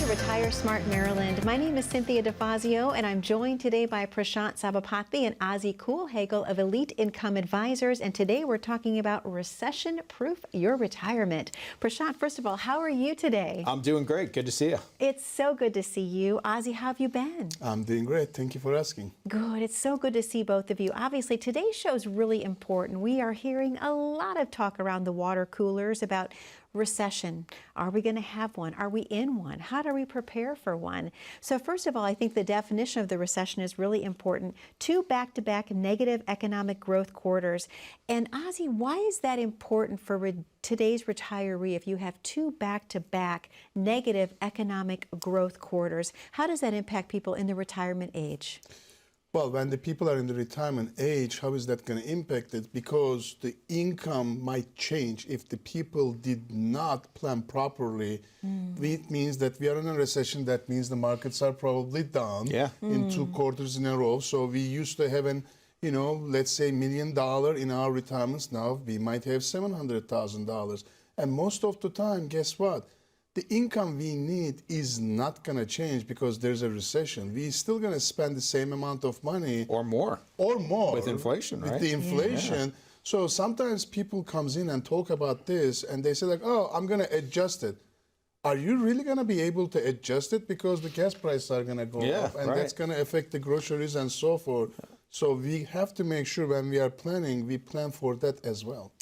to Retire Smart Maryland. My name is Cynthia Defazio, and I'm joined today by Prashant Sabapathi and Ozer Culhagil of Elite Income Advisors. And today we're talking about recession-proof your retirement. Prashant, first of all, how are you today? I'm doing great. Good to see you. It's so good to see you. Ozer, how have you been? I'm doing great. Thank you for asking. Good. It's so good to see both of you. Obviously, today's show is really important. We are hearing a lot of talk around the water coolers about recession. Are we going to have one? Are we in one? How do we prepare for one? So first of all, I think the definition of the recession is really important. 2 back-to-back negative economic growth quarters. And Ozer, why is that important for today's retiree if you have 2 back-to-back negative economic growth quarters? How does that impact people in the retirement age? Well, when the people are in the retirement age, how is that going to impact it? Because the income might change if the people did not plan properly. It means that we are in a recession. That means the markets are probably down in 2 quarters in a row. So we used to have an, let's say $1 million in our retirements. Now we might have $700,000. And most of the time, guess what? The income we need is not going to change because there's a recession. We're still going to spend the same amount of money. Or more. Or more. With inflation, right? With the inflation. Yeah. So sometimes people comes in and talk about this and they say like, oh, I'm going to adjust it. Are you really going to be able to adjust it? Because the gas prices are going to go up and that's going to affect the groceries and so forth. So we have to make sure when we are planning, we plan for that as well.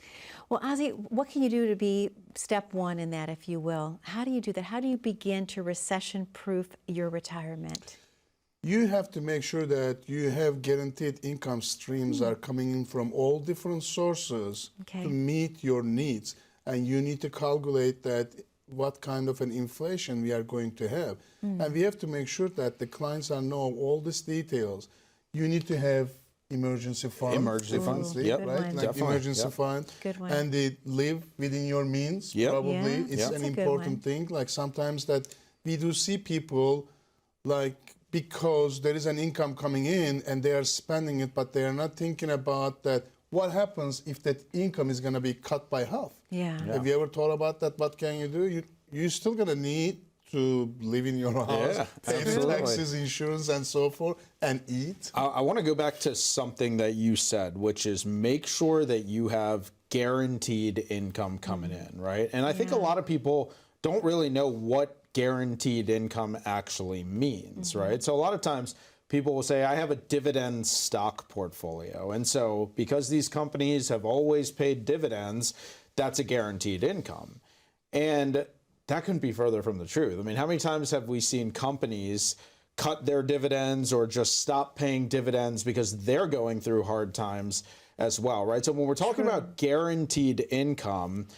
Well, Ozer, what can you do to be step 1 in that, if you will? How do you do that? How do you begin to recession-proof your retirement? You have to make sure that you have guaranteed income streams are coming in from all different sources to meet your needs. And you need to calculate that what kind of an inflation we are going to have. And we have to make sure that the clients are know all these details. You need to have emergency fund. Emergency funds, right? Like Definitely. emergency fund. Good one. And they live within your means, probably. It's an important thing. Like sometimes that we do see people like because there is an income coming in and they are spending it, but they are not thinking about that. What happens if that income is going to be cut by half? Have you ever thought about that? What can you do? You're still going to need to live in your house, pay the taxes, insurance, and so forth, and eat. I want to go back to something that you said, which is make sure that you have guaranteed income coming in, right? And I think a lot of people don't really know what guaranteed income actually means, right? So a lot of times people will say, I have a dividend stock portfolio. And so because these companies have always paid dividends, that's a guaranteed income. And that couldn't be further from the truth. I mean, how many times have we seen companies cut their dividends or just stop paying dividends because they're going through hard times as well, right? So when we're talking about guaranteed income,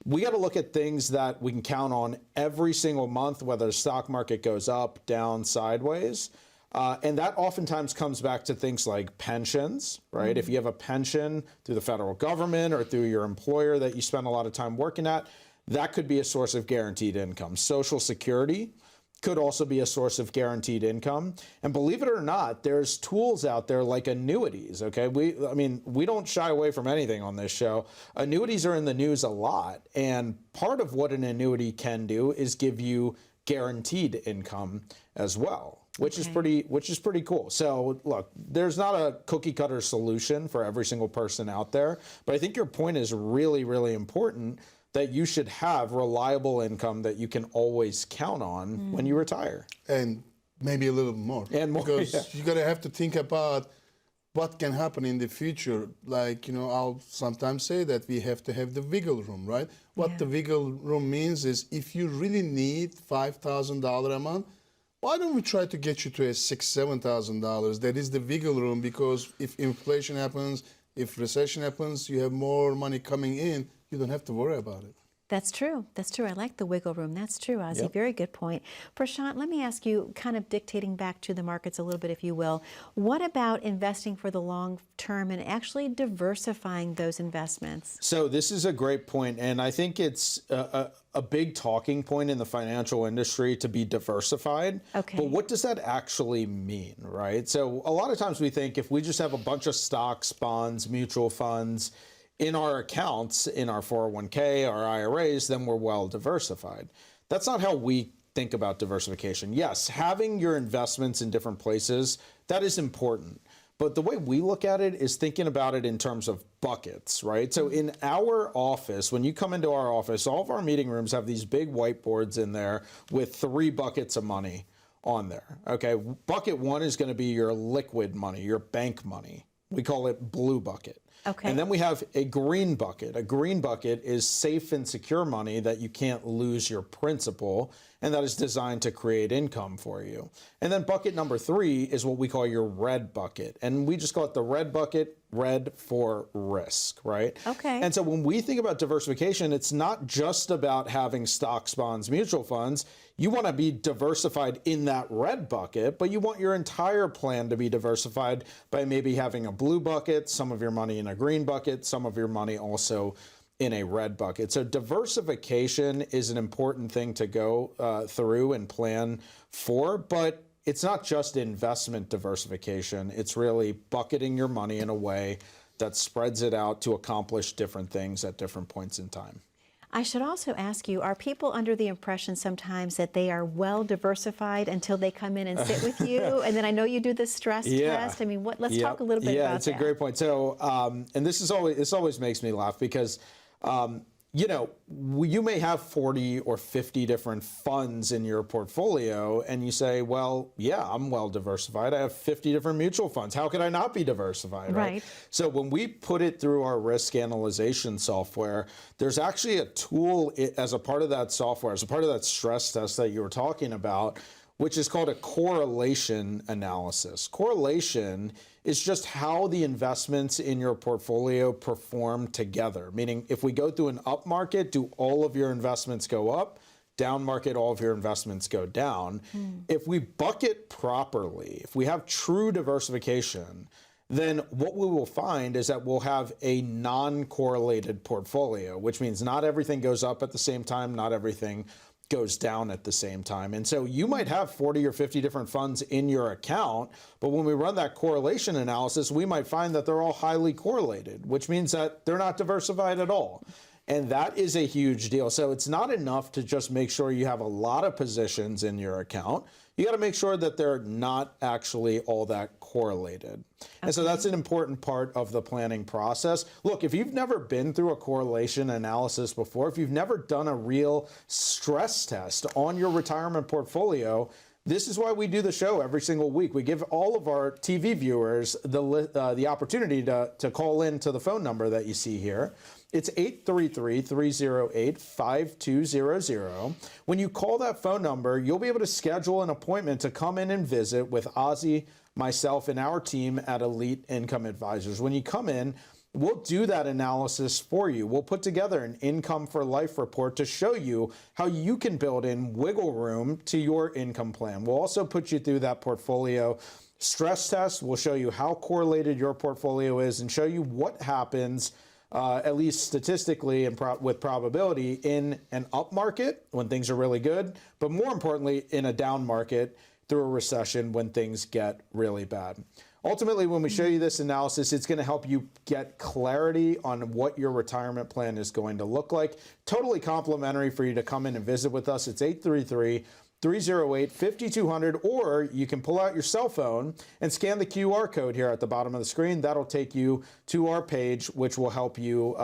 we got to look at things that we can count on every single month, whether the stock market goes up, down, sideways. And that oftentimes comes back to things like pensions, right? If you have a pension through the federal government or through your employer that you spend a lot of time working at, that could be a source of guaranteed income. Social Security could also be a source of guaranteed income. And believe it or not, there's tools out there like annuities, okay? We don't shy away from anything on this show. Annuities are in the news a lot. And part of what an annuity can do is give you guaranteed income as well, which is pretty cool. So look, there's not a cookie cutter solution for every single person out there, but I think your point is really, really important, that you should have reliable income that you can always count on when you retire. And maybe a little more. And more, because you're going to have to think about what can happen in the future. Like, I'll sometimes say that we have to have the wiggle room, right? What the wiggle room means is if you really need $5,000 a month, why don't we try to get you to a $6,000, $7,000? That is the wiggle room, because if inflation happens, if recession happens, you have more money coming in, you don't have to worry about it. That's true. That's true. I like the wiggle room. That's true, Ozer. Very good point. Prashant, let me ask you, kind of dictating back to the markets a little bit, if you will. What about investing for the long term and actually diversifying those investments? So this is a great point, and I think it's a big talking point in the financial industry to be diversified. Okay. But what does that actually mean, right? So a lot of times we think if we just have a bunch of stocks, bonds, mutual funds in our accounts, in our 401k, our IRAs, then we're well diversified. That's not how we think about diversification. Yes, having your investments in different places, that is important. But the way we look at it is thinking about it in terms of buckets, right? So in our office, when you come into our office, all of our meeting rooms have these big whiteboards in there with 3 buckets of money on there. Okay, bucket 1 is going to be your liquid money, your bank money. We call it blue bucket. Okay. And then we have a green bucket. A green bucket is safe and secure money that you can't lose your principal, and that is designed to create income for you. And then bucket number 3 is what we call your red bucket. And we just call it the red bucket, red for risk, right? Okay. And so when we think about diversification, it's not just about having stocks, bonds, mutual funds. You want to be diversified in that red bucket, but you want your entire plan to be diversified by maybe having a blue bucket, some of your money in a green bucket, some of your money also in a red bucket. So diversification is an important thing to go through and plan for, but it's not just investment diversification. It's really bucketing your money in a way that spreads it out to accomplish different things at different points in time. I should also ask you, are people under the impression sometimes that they are well diversified until they come in and sit with you? And then I know you do the stress test. I mean, let's talk a little bit about that. Yeah, it's a great point. So, and this always makes me laugh because, you know, you may have 40 or 50 different funds in your portfolio, and you say, well, yeah, I'm well diversified. I have 50 different mutual funds. How could I not be diversified, right? So when we put it through our risk analyzation software, there's actually a tool as a part of that software, as a part of that stress test that you were talking about, which is called a correlation analysis. Correlation is just how the investments in your portfolio perform together. Meaning, if we go through an up market, do all of your investments go up? Down market, all of your investments go down. If we bucket properly, if we have true diversification, then what we will find is that we'll have a non-correlated portfolio, which means not everything goes up at the same time, not everything goes down at the same time. And so you might have 40 or 50 different funds in your account, but when we run that correlation analysis, we might find that they're all highly correlated, which means that they're not diversified at all. And that is a huge deal. So it's not enough to just make sure you have a lot of positions in your account. You got to make sure that they're not actually all that correlated. And so that's an important part of the planning process. Look, if you've never been through a correlation analysis before, if you've never done a real stress test on your retirement portfolio, this is why we do the show every single week. We give all of our TV viewers the opportunity to call in to the phone number that you see here. It's 833-308-5200. When you call that phone number, you'll be able to schedule an appointment to come in and visit with Ozzy, myself, and our team at Elite Income Advisors. When you come in, we'll do that analysis for you. We'll put together an income for life report to show you how you can build in wiggle room to your income plan. We'll also put you through that portfolio stress test. We'll show you how correlated your portfolio is and show you what happens at least statistically and with probability in an up market when things are really good, but more importantly, in a down market through a recession when things get really bad. Ultimately, when we show you this analysis, it's going to help you get clarity on what your retirement plan is going to look like. Totally complimentary for you to come in and visit with us. It's 833-308-5200, or you can pull out your cell phone and scan the QR code here at the bottom of the screen. That'll take you to our page, which will help you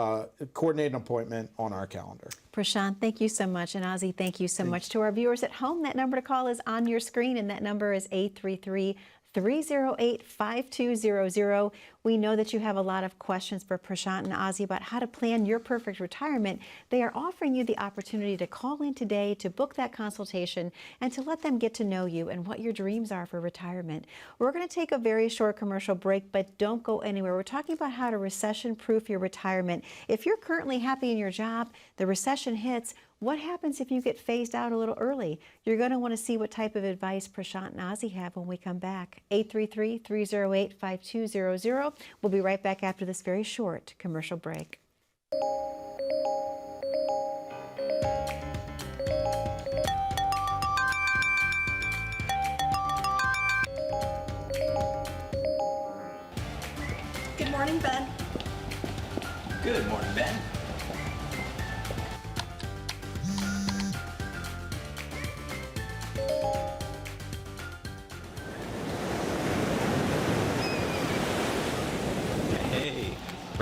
coordinate an appointment on our calendar. Prashant, thank you so much. And Ozzy, thank you so much. To our viewers at home, that number to call is on your screen, and that number is 833-308-5200. We know that you have a lot of questions for Prashant and Ozzy about how to plan your perfect retirement. They are offering you the opportunity to call in today, to book that consultation, and to let them get to know you and what your dreams are for retirement. We're going to take a very short commercial break, but don't go anywhere. We're talking about how to recession-proof your retirement. If you're currently happy in your job, the recession hits. What happens if you get phased out a little early? You're going to want to see what type of advice Prashant and Ozzy have when we come back. 833-308-5200. We'll be right back after this very short commercial break. Good morning, Ben. Good morning, Ben.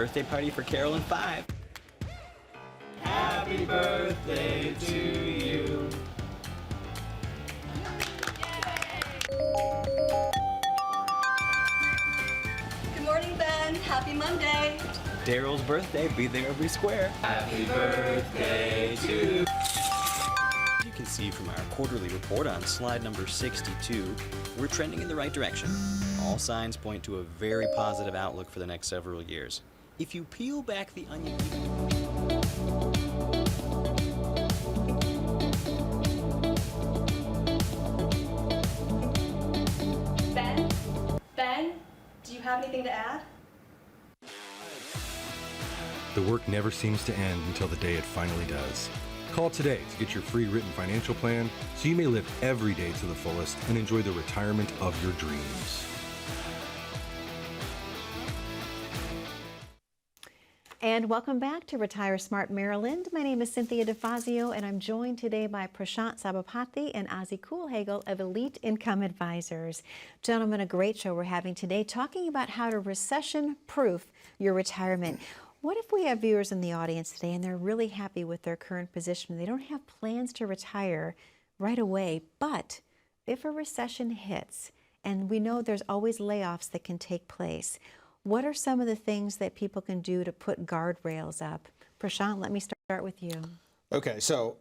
birthday party for Carol in 5. Happy birthday to you. Good morning, Ben. Happy Monday. Daryl's birthday, be there every square. Happy birthday to you. You can see from our quarterly report on slide number 62, we're trending in the right direction. All signs point to a very positive outlook for the next several years. If you peel back the onion... Ben, do you have anything to add? The work never seems to end until the day it finally does. Call today to get your free written financial plan so you may live every day to the fullest and enjoy the retirement of your dreams. And welcome back to Retire Smart Maryland. My name is Cynthia Defazio, and I'm joined today by Prashant Sabapathi and Ozer Culhagil of Elite Income Advisors. Gentlemen, a great show we're having today, talking about how to recession-proof your retirement. What if we have viewers in the audience today and they're really happy with their current position? They don't have plans to retire right away, but if a recession hits, and we know there's always layoffs that can take place, what are some of the things that people can do to put guardrails up? Prashant, let me start with you. Okay, so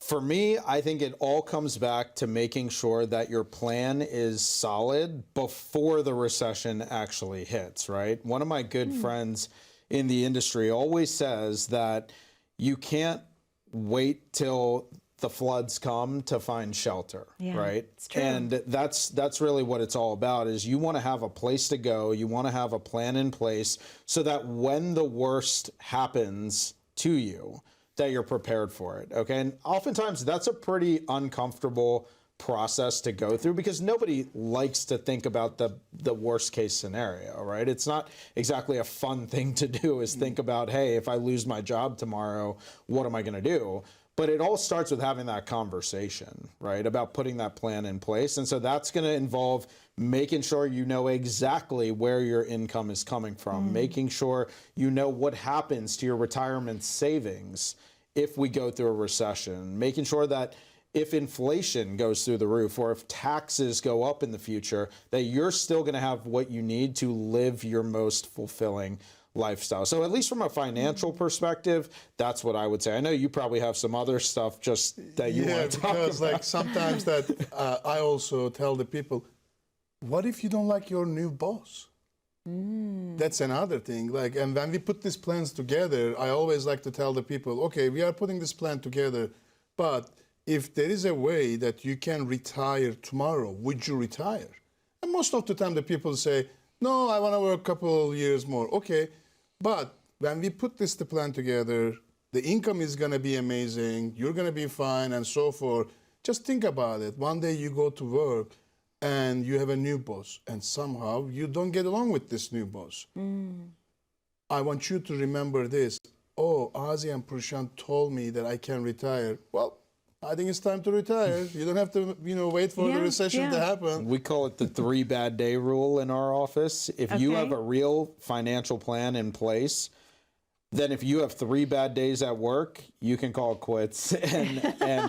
for me, I think it all comes back to making sure that your plan is solid before the recession actually hits, right? One of my good friends in the industry always says that you can't wait till the floods come to find shelter, right? It's true. And that's really what it's all about, is you want to have a place to go, you want to have a plan in place so that when the worst happens to you, that you're prepared for it, okay? And oftentimes that's a pretty uncomfortable process to go through because nobody likes to think about the worst case scenario, right? It's not exactly a fun thing to do, is think about, hey, if I lose my job tomorrow, what am I going to do? But it all starts with having that conversation, right, about putting that plan in place. And so that's going to involve making sure you know exactly where your income is coming from, making sure you know what happens to your retirement savings if we go through a recession, making sure that if inflation goes through the roof or if taxes go up in the future, that you're still going to have what you need to live your most fulfilling lifestyle. So at least from a financial perspective, that's what I would say. I know you probably have some other stuff just that you want to talk about. Because like sometimes that I also tell the people, what if you don't like your new boss? That's another thing. Like, and when we put these plans together, I always like to tell the people, okay, we are putting this plan together, but if there is a way that you can retire tomorrow, would you retire? And most of the time the people say, no, I want to work a couple years more. Okay, but when we put the plan together, the income is going to be amazing, you're going to be fine, and so forth. Just think about it. One day you go to work and you have a new boss, and somehow you don't get along with this new boss. I want you to remember this. Oh, Ozer and Prashant told me that I can retire. Well, I think it's time to retire. You don't have to, wait for the recession to happen. We call it the 3 bad day rule in our office. If you have a real financial plan in place, then if you have 3 bad days at work, you can call it quits and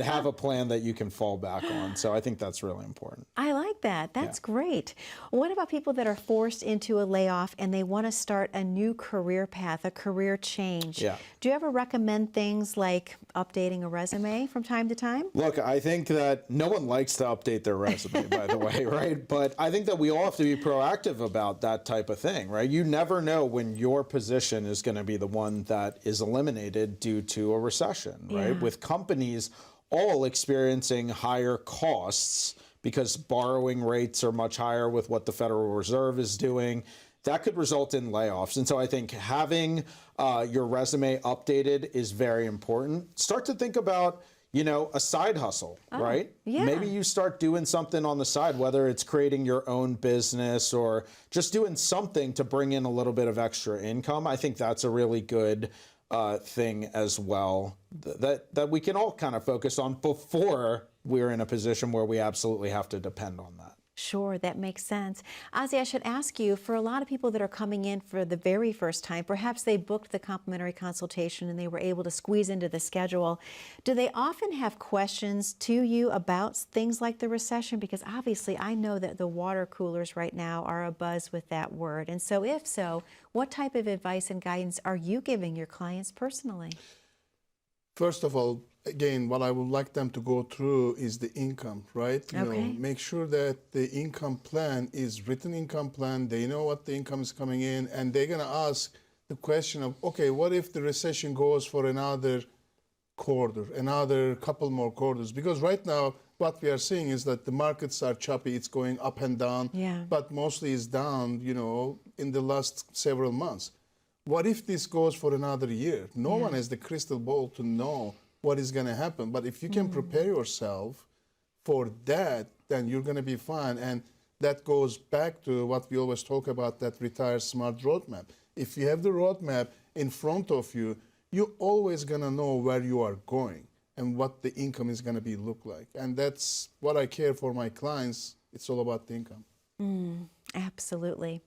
have a plan that you can fall back on. So I think that's really important. I like that. That's great. What about people that are forced into a layoff and they want to start a new career path, a career change? Yeah. Do you ever recommend things like updating a resume from time to time? Look, I think that no one likes to update their resume, by the way, right? But I think that we all have to be proactive about that type of thing, right? You never know when your position is going to be the one that is eliminated due to a recession, right? With companies all experiencing higher costs because borrowing rates are much higher with what the Federal Reserve is doing, that could result in layoffs. And so I think having your resume updated is very important. Start to think about, a side hustle, right? Yeah. Maybe you start doing something on the side, whether it's creating your own business or just doing something to bring in a little bit of extra income. I think that's a really good thing as well that we can all kind of focus on before we're in a position where we absolutely have to depend on that. Sure, that makes sense. Ozzy, I should ask you, for a lot of people that are coming in for the very first time, perhaps they booked the complimentary consultation and they were able to squeeze into the schedule. Do they often have questions to you about things like the recession? Because obviously I know that the water coolers right now are abuzz with that word. And so if so, what type of advice and guidance are you giving your clients personally? First of all, again, what I would like them to go through is the income, right? You know, Okay. make sure that the income plan is written income plan. They know what the income is coming in, and they're going to ask the question of, okay, what if the recession goes for another quarter, another couple more quarters? Because right now, what we are seeing is that the markets are choppy. It's going up and down, Yeah. but mostly is down, you know, in the last several months. What if this goes for another year? No one has the crystal ball to know what is going to happen. But if you can prepare yourself for that, then you're going to be fine. And that goes back to what we always talk about, that Retire Smart roadmap. If you have the roadmap in front of you, you're always going to know where you are going and what the income is going to be look like. And that's what I care for my clients. It's all about the income. Absolutely.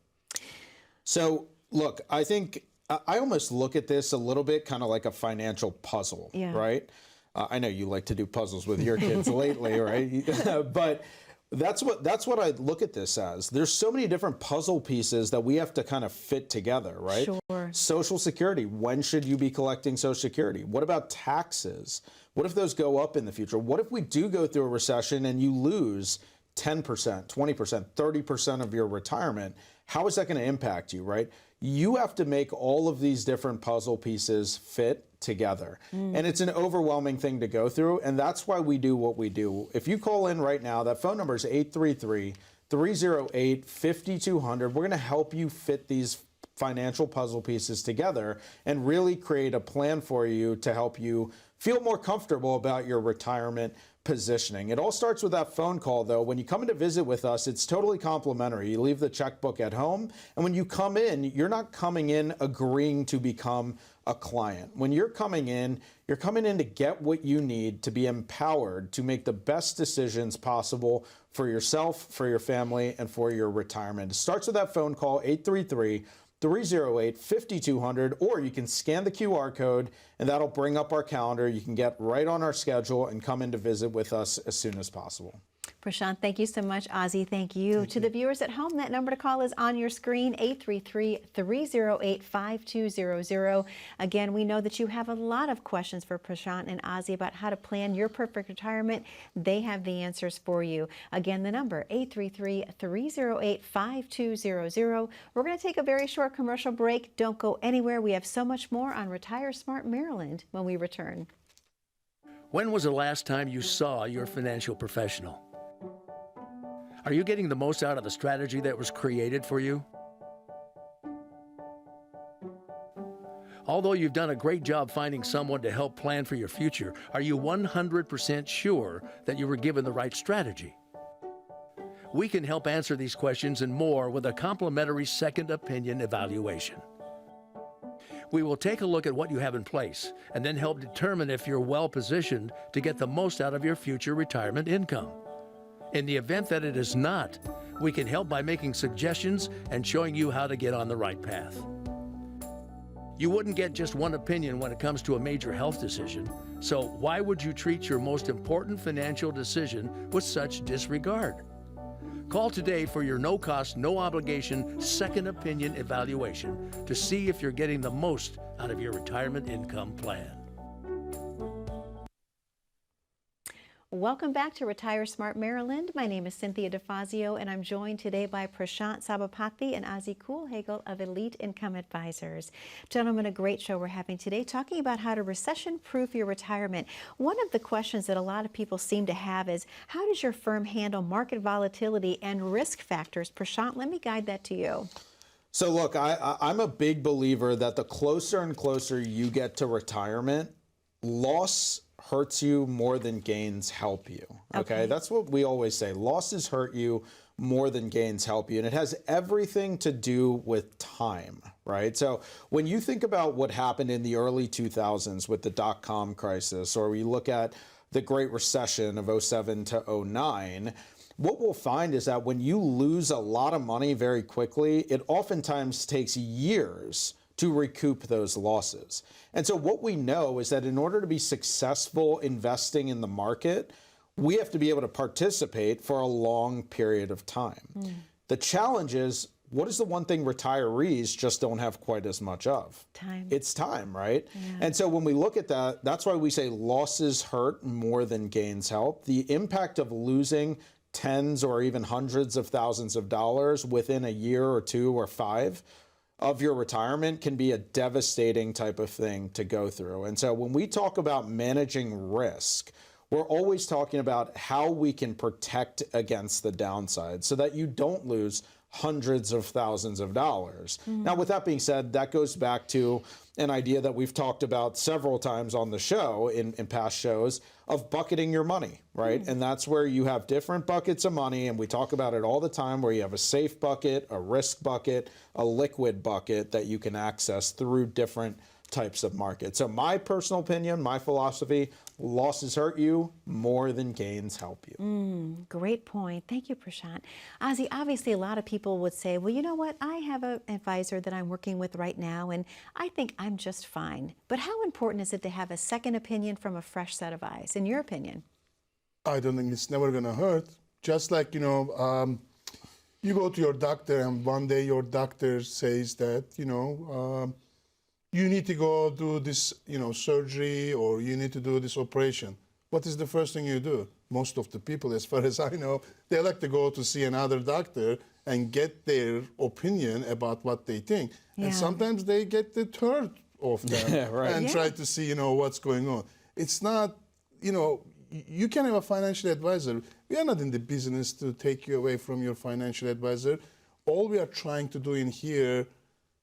So, look, I think I almost look at this a little bit kind of like a financial puzzle, Yeah. right? I know you like to do puzzles with your kids lately, right? But that's what I look at this as. There's so many different puzzle pieces that we have to kind of fit together, right? Sure. Social Security. When should you be collecting Social Security? What about taxes? What if those go up in the future? What if we do go through a recession and you lose 10%, 20%, 30% of your retirement? How is that going to impact you, right? You have to make all of these different puzzle pieces fit together. And it's an overwhelming thing to go through, and that's why we do what we do. If you call in right now, that phone number is 833-308-5200. We're going to help you fit these financial puzzle pieces together and really create a plan for you to help you feel more comfortable about your retirement positioning. It all starts with that phone call, though. When you come in to visit with us, it's totally complimentary. You leave the checkbook at home, and when you come in, you're not coming in agreeing to become a client. When you're coming in to get what you need to be empowered to make the best decisions possible for yourself, for your family, and for your retirement. It starts with that phone call, 833-308-5200, or you can scan the QR code and that'll bring up our calendar. You can get right on our schedule and come in to visit with us as soon as possible. Prashant, thank you so much. Ozzy, thank you. To the viewers at home, that number to call is on your screen, 833-308-5200. Again, we know that you have a lot of questions for Prashant and Ozzy about how to plan your perfect retirement. They have the answers for you. Again, the number, 833-308-5200. We're going to take a very short commercial break. Don't go anywhere. We have so much more on Retire Smart Maryland when we return. When was the last time you saw your financial professional? Are you getting the most out of the strategy that was created for you? Although you've done a great job finding someone to help plan for your future, are you 100% sure that you were given the right strategy? We can help answer these questions and more with a complimentary second opinion evaluation. We will take a look at what you have in place and then help determine if you're well positioned to get the most out of your future retirement income. In the event that it is not, we can help by making suggestions and showing you how to get on the right path. You wouldn't get just one opinion when it comes to a major health decision, so why would you treat your most important financial decision with such disregard? Call today for your no-cost, no-obligation second opinion evaluation to see if you're getting the most out of your retirement income plan. Welcome back to Retire Smart Maryland. My name is Cynthia Defazio, and I'm joined today by Prashant Sabapathi and Ozzy Culhagil of Elite Income Advisors. Gentlemen, a great show we're having today, talking about how to recession-proof your retirement. One of the questions that a lot of people seem to have is, how does your firm handle market volatility and risk factors? Prashant, let me guide that to you. So look, I'm a big believer that the closer and closer you get to retirement, loss hurts you more than gains help you. Okay? That's what we always say. Losses hurt you more than gains help you. And it has everything to do with time, right? So when you think about what happened in the early 2000s with the dot-com crisis, or we look at the Great Recession of 07 to 09, what we'll find is that when you lose a lot of money very quickly, it oftentimes takes years to recoup those losses. And so what we know is that in order to be successful investing in the market, we have to be able to participate for a long period of time. The challenge is, what is the one thing retirees just don't have quite as much of? Time. It's time, right? Yeah. And so when we look at that, that's why we say losses hurt more than gains help. The impact of losing tens or even hundreds of thousands of dollars within a year or 2 or 5 of your retirement can be a devastating type of thing to go through. And so when we talk about managing risk, we're always talking about how we can protect against the downside so that you don't lose hundreds of thousands of dollars. Now, with that being said, that goes back to an idea that we've talked about several times on the show in past shows of bucketing your money, right? And that's where you have different buckets of money, and we talk about it all the time, where you have a safe bucket, a risk bucket, a liquid bucket that you can access through different types of markets. So my personal opinion, my philosophy, losses hurt you more than gains help you. Great point. Thank you, Prashant. Ozzy, obviously a lot of people would say, well, you know what? I have an advisor that I'm working with right now, and I think I'm just fine. But how important is it to have a second opinion from a fresh set of eyes, in your opinion? I don't think it's never going to hurt. Just like, you go to your doctor and one day your doctor says that, you need to go do this, surgery, or you need to do this operation. What is the first thing you do? Most of the people, as far as I know, they like to go to see another doctor and get their opinion about what they think. Yeah. And sometimes they get the third of them and try to see, what's going on. It's not, you can have a financial advisor. We are not in the business to take you away from your financial advisor. All we are trying to do in here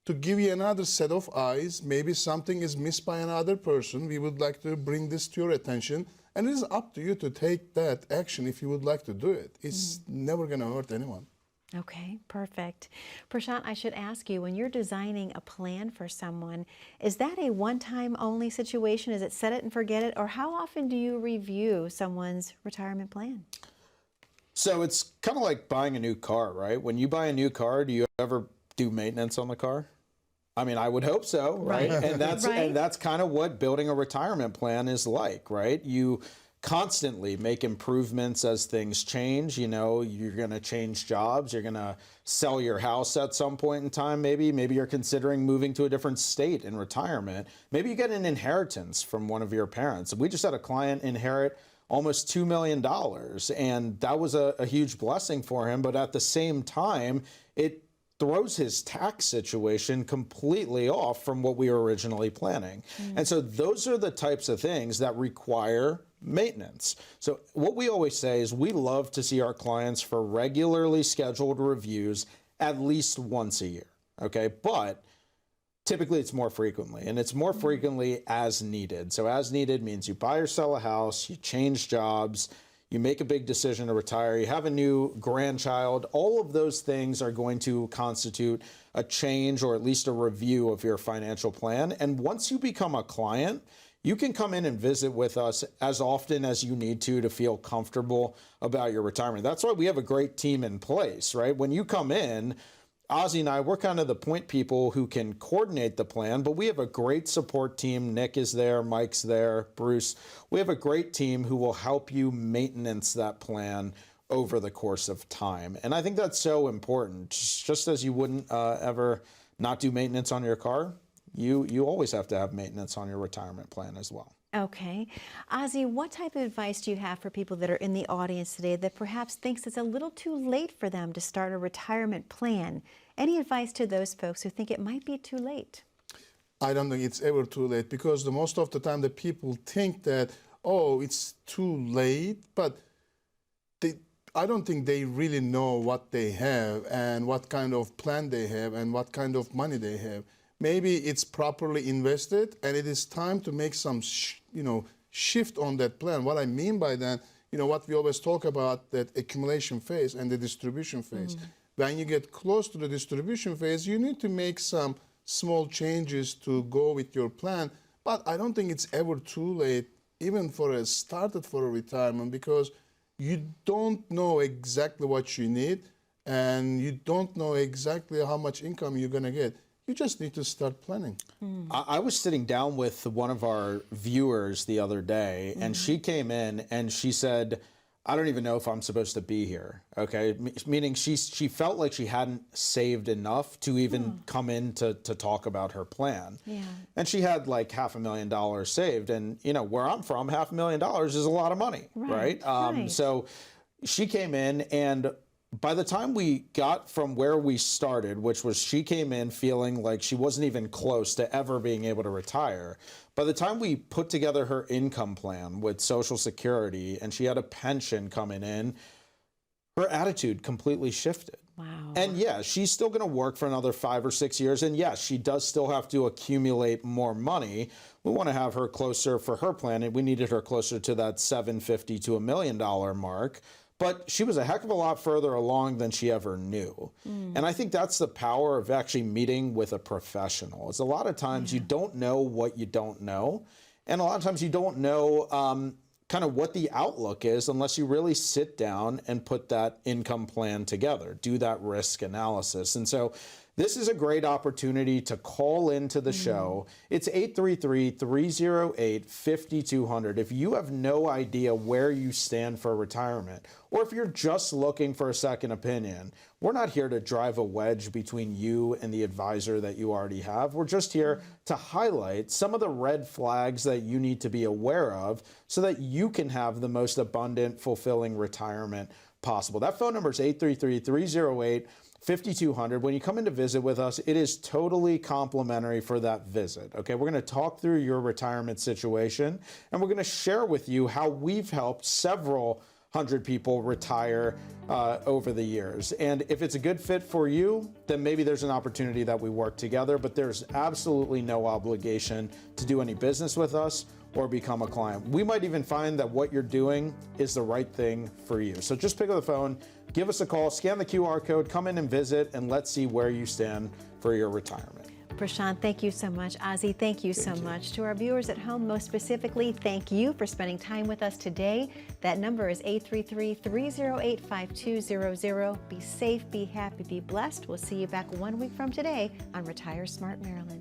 to give you another set of eyes. Maybe something is missed by another person. We would like to bring this to your attention. And it is up to you to take that action if you would like to do it. It's never going to hurt anyone. Okay, perfect. Prashant, I should ask you, when you're designing a plan for someone, is that a one-time only situation? Is it set it and forget it? Or how often do you review someone's retirement plan? So it's kind of like buying a new car, right? When you buy a new car, do you ever do maintenance on the car? I mean, I would hope so, right? And that's kind of what building a retirement plan is like, right? You constantly make improvements as things change. You're going to change jobs. You're going to sell your house at some point in time. Maybe you're considering moving to a different state in retirement. Maybe you get an inheritance from one of your parents. We just had a client inherit almost $2 million, and that was a huge blessing for him. But at the same time, it throws his tax situation completely off from what we were originally planning. And so those are the types of things that require maintenance. So what we always say is we love to see our clients for regularly scheduled reviews at least once a year, okay? But typically it's more frequently, and it's more frequently as needed. So as needed means you buy or sell a house, you change jobs, you make a big decision to retire, you have a new grandchild. All of those things are going to constitute a change or at least a review of your financial plan. And once you become a client, you can come in and visit with us as often as you need to feel comfortable about your retirement. That's why we have a great team in place, right? When you come in, Ozzy and I, we're kind of the point people who can coordinate the plan, but we have a great support team. Nick is there, Mike's there, Bruce. We have a great team who will help you maintenance that plan over the course of time. And I think that's so important. Just as you wouldn't ever not do maintenance on your car, you always have to have maintenance on your retirement plan as well. Okay. Ozzy, what type of advice do you have for people that are in the audience today that perhaps thinks it's a little too late for them to start a retirement plan? Any advice to those folks who think it might be too late? I don't think it's ever too late, because most of the time the people think that, oh, it's too late, but I don't think they really know what they have and what kind of plan they have and what kind of money they have. Maybe it's properly invested and it is time to make some shift on that plan. What I mean by that, what we always talk about, that accumulation phase and the distribution phase. When you get close to the distribution phase, you need to make some small changes to go with your plan. But I don't think it's ever too late, even for a retirement, because you don't know exactly what you need, and you don't know exactly how much income you're going to get. You just need to start planning. I was sitting down with one of our viewers the other day, and she came in and she said, I don't even know if I'm supposed to be here. Okay. Meaning she felt like she hadn't saved enough to even come in to talk about her plan. Yeah. And she had like $500,000 saved. And, you know, where I'm from, $500,000 is a lot of money. Right. Right. So she came in, and by the time we got from where we started, which was she came in feeling like she wasn't even close to ever being able to retire, by the time we put together her income plan with Social Security and she had a pension coming in, her attitude completely shifted. Wow. And yeah, she's still going to work for another 5 or 6 years. And yes, she does still have to accumulate more money. We want to have her closer for her plan, and we needed her closer to that $750,000 to $1 million mark. But she was a heck of a lot further along than she ever knew. And I think that's the power of actually meeting with a professional. Is a lot of times you don't know what you don't know. And a lot of times you don't know kind of what the outlook is unless you really sit down and put that income plan together, do that risk analysis. And so this is a great opportunity to call into the show. It's 833-308-5200. If you have no idea where you stand for retirement, or if you're just looking for a second opinion, we're not here to drive a wedge between you and the advisor that you already have. We're just here to highlight some of the red flags that you need to be aware of so that you can have the most abundant, fulfilling retirement possible. That phone number is 833-308-5200. When you come in to visit with us, it is totally complimentary for that visit. Okay, we're going to talk through your retirement situation, and we're going to share with you how we've helped several hundred people retire over the years. And if it's a good fit for you, then maybe there's an opportunity that we work together, but there's absolutely no obligation to do any business with us or become a client. We might even find that what you're doing is the right thing for you. So just pick up the phone, give us a call, scan the QR code, come in and visit, and let's see where you stand for your retirement. Prashant, thank you so much. Ozzy, thank you so much. To our viewers at home, most specifically, thank you for spending time with us today. That number is 833-308-5200. Be safe, be happy, be blessed. We'll see you back 1 week from today on Retire Smart Maryland.